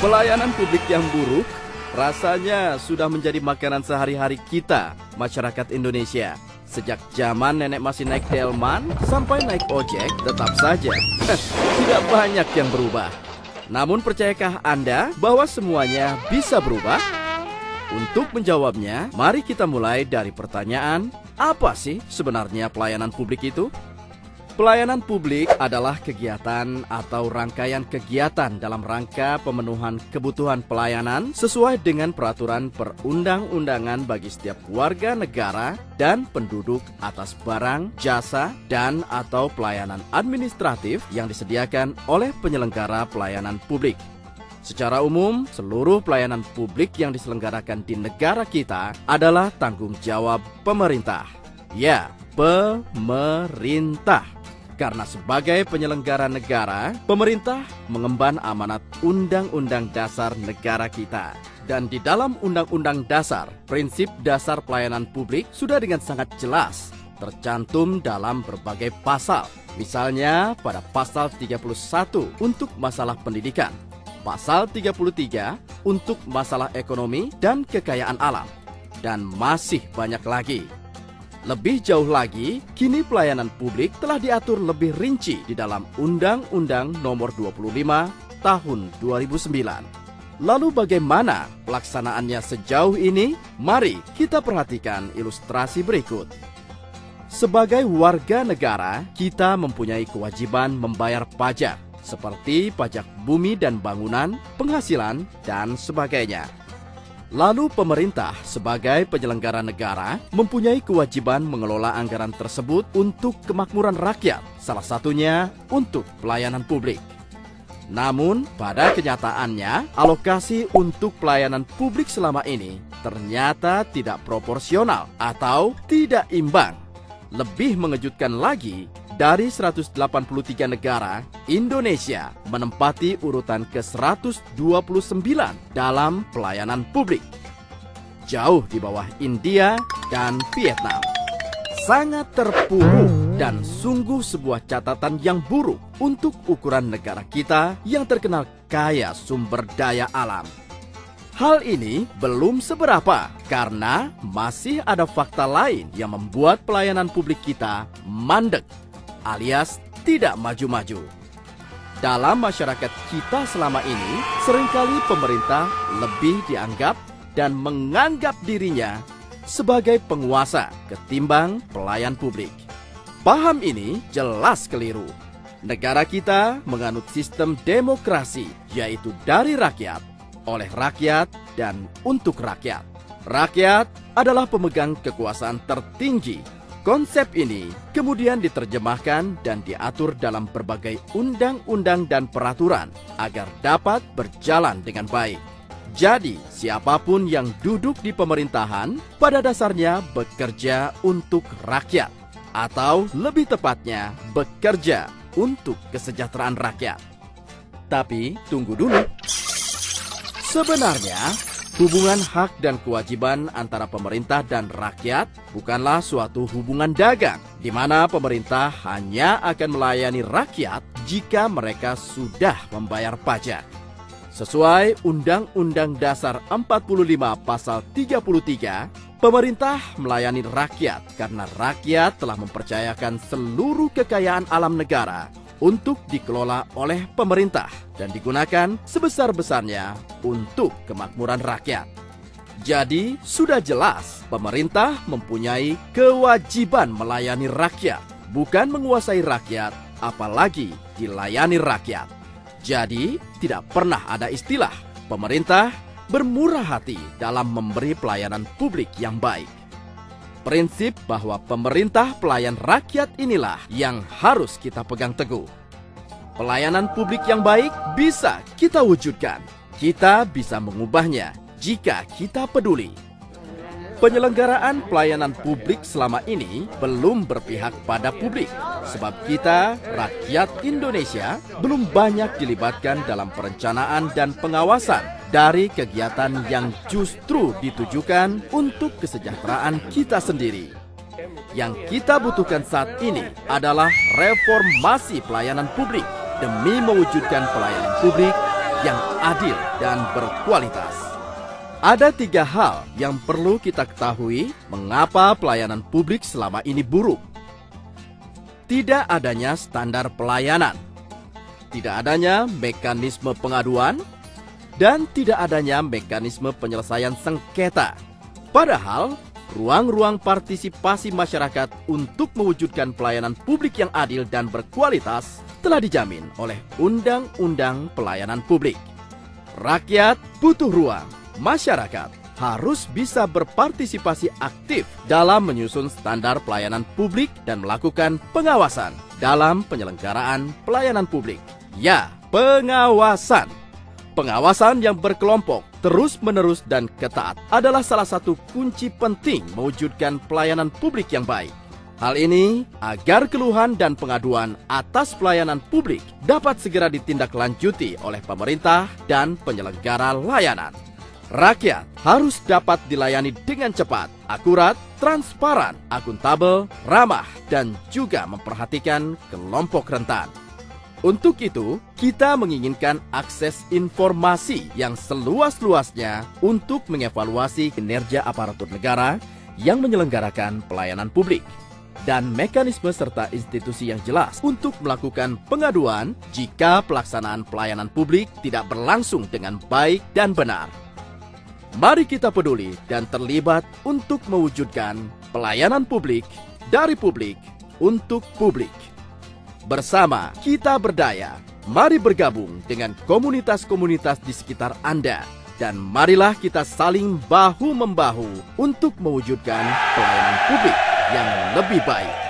Pelayanan publik yang buruk rasanya sudah menjadi makanan sehari-hari kita, masyarakat Indonesia. Sejak zaman nenek masih naik delman sampai naik ojek, tetap saja tidak banyak yang berubah. Namun percayakah Anda bahwa semuanya bisa berubah? Untuk menjawabnya, mari kita mulai dari pertanyaan, apa sih sebenarnya pelayanan publik itu? Pelayanan publik adalah kegiatan atau rangkaian kegiatan dalam rangka pemenuhan kebutuhan pelayanan sesuai dengan peraturan perundang-undangan bagi setiap warga negara dan penduduk atas barang, jasa, dan atau pelayanan administratif yang disediakan oleh penyelenggara pelayanan publik. Secara umum, seluruh pelayanan publik yang diselenggarakan di negara kita adalah tanggung jawab pemerintah. Ya, pemerintah. Karena sebagai penyelenggara negara, pemerintah mengemban amanat Undang-Undang Dasar negara kita. Dan di dalam Undang-Undang Dasar, prinsip dasar pelayanan publik sudah dengan sangat jelas tercantum dalam berbagai pasal. Misalnya pada pasal 31 untuk masalah pendidikan, pasal 33 untuk masalah ekonomi dan kekayaan alam, dan masih banyak lagi. Lebih jauh lagi, kini pelayanan publik telah diatur lebih rinci di dalam Undang-Undang Nomor 25 Tahun 2009. Lalu bagaimana pelaksanaannya sejauh ini? Mari kita perhatikan ilustrasi berikut. Sebagai warga negara, kita mempunyai kewajiban membayar pajak, seperti pajak bumi dan bangunan, penghasilan, dan sebagainya. Lalu pemerintah sebagai penyelenggara negara mempunyai kewajiban mengelola anggaran tersebut untuk kemakmuran rakyat, salah satunya untuk pelayanan publik. Namun pada kenyataannya, alokasi untuk pelayanan publik selama ini ternyata tidak proporsional atau tidak imbang. Lebih mengejutkan lagi, dari 183 negara, Indonesia menempati urutan ke-129 dalam pelayanan publik. Jauh di bawah India dan Vietnam. Sangat terpuruk dan sungguh sebuah catatan yang buruk untuk ukuran negara kita yang terkenal kaya sumber daya alam. Hal ini belum seberapa karena masih ada fakta lain yang membuat pelayanan publik kita mandek alias tidak maju-maju. Dalam masyarakat kita selama ini, seringkali pemerintah lebih dianggap dan menganggap dirinya sebagai penguasa ketimbang pelayan publik. Paham ini jelas keliru. Negara kita menganut sistem demokrasi, yaitu dari rakyat, oleh rakyat, dan untuk rakyat. Rakyat adalah pemegang kekuasaan tertinggi. Konsep ini kemudian diterjemahkan dan diatur dalam berbagai undang-undang dan peraturan agar dapat berjalan dengan baik. Jadi, siapapun yang duduk di pemerintahan pada dasarnya bekerja untuk rakyat, atau lebih tepatnya bekerja untuk kesejahteraan rakyat. Tapi, tunggu dulu. Sebenarnya, hubungan hak dan kewajiban antara pemerintah dan rakyat bukanlah suatu hubungan dagang, di mana pemerintah hanya akan melayani rakyat jika mereka sudah membayar pajak. Sesuai Undang-Undang Dasar 45 Pasal 33, pemerintah melayani rakyat karena rakyat telah mempercayakan seluruh kekayaan alam negara untuk dikelola oleh pemerintah dan digunakan sebesar-besarnya untuk kemakmuran rakyat. Jadi, sudah jelas pemerintah mempunyai kewajiban melayani rakyat, bukan menguasai rakyat, apalagi dilayani rakyat. Jadi, tidak pernah ada istilah pemerintah bermurah hati dalam memberi pelayanan publik yang baik. Prinsip bahwa pemerintah pelayan rakyat inilah yang harus kita pegang teguh. Pelayanan publik yang baik bisa kita wujudkan. Kita bisa mengubahnya jika kita peduli. Penyelenggaraan pelayanan publik selama ini belum berpihak pada publik, sebab kita, rakyat Indonesia, belum banyak dilibatkan dalam perencanaan dan pengawasan dari kegiatan yang justru ditujukan untuk kesejahteraan kita sendiri. Yang kita butuhkan saat ini adalah reformasi pelayanan publik demi mewujudkan pelayanan publik yang adil dan berkualitas. Ada 3 hal yang perlu kita ketahui mengapa pelayanan publik selama ini buruk. Tidak adanya standar pelayanan, tidak adanya mekanisme pengaduan, dan tidak adanya mekanisme penyelesaian sengketa. Padahal, ruang-ruang partisipasi masyarakat untuk mewujudkan pelayanan publik yang adil dan berkualitas telah dijamin oleh Undang-Undang Pelayanan Publik. Rakyat butuh ruang, masyarakat harus bisa berpartisipasi aktif dalam menyusun standar pelayanan publik dan melakukan pengawasan dalam penyelenggaraan pelayanan publik. Ya, pengawasan. Pengawasan yang berkelompok, terus-menerus dan ketat adalah salah satu kunci penting mewujudkan pelayanan publik yang baik. Hal ini agar keluhan dan pengaduan atas pelayanan publik dapat segera ditindaklanjuti oleh pemerintah dan penyelenggara layanan. Rakyat harus dapat dilayani dengan cepat, akurat, transparan, akuntabel, ramah, dan juga memperhatikan kelompok rentan. Untuk itu, kita menginginkan akses informasi yang seluas-luasnya untuk mengevaluasi kinerja aparatur negara yang menyelenggarakan pelayanan publik dan mekanisme serta institusi yang jelas untuk melakukan pengaduan jika pelaksanaan pelayanan publik tidak berlangsung dengan baik dan benar. Mari kita peduli dan terlibat untuk mewujudkan pelayanan publik dari publik untuk publik. Bersama kita berdaya, mari bergabung dengan komunitas-komunitas di sekitar Anda. Dan marilah kita saling bahu-membahu untuk mewujudkan pelayanan publik yang lebih baik.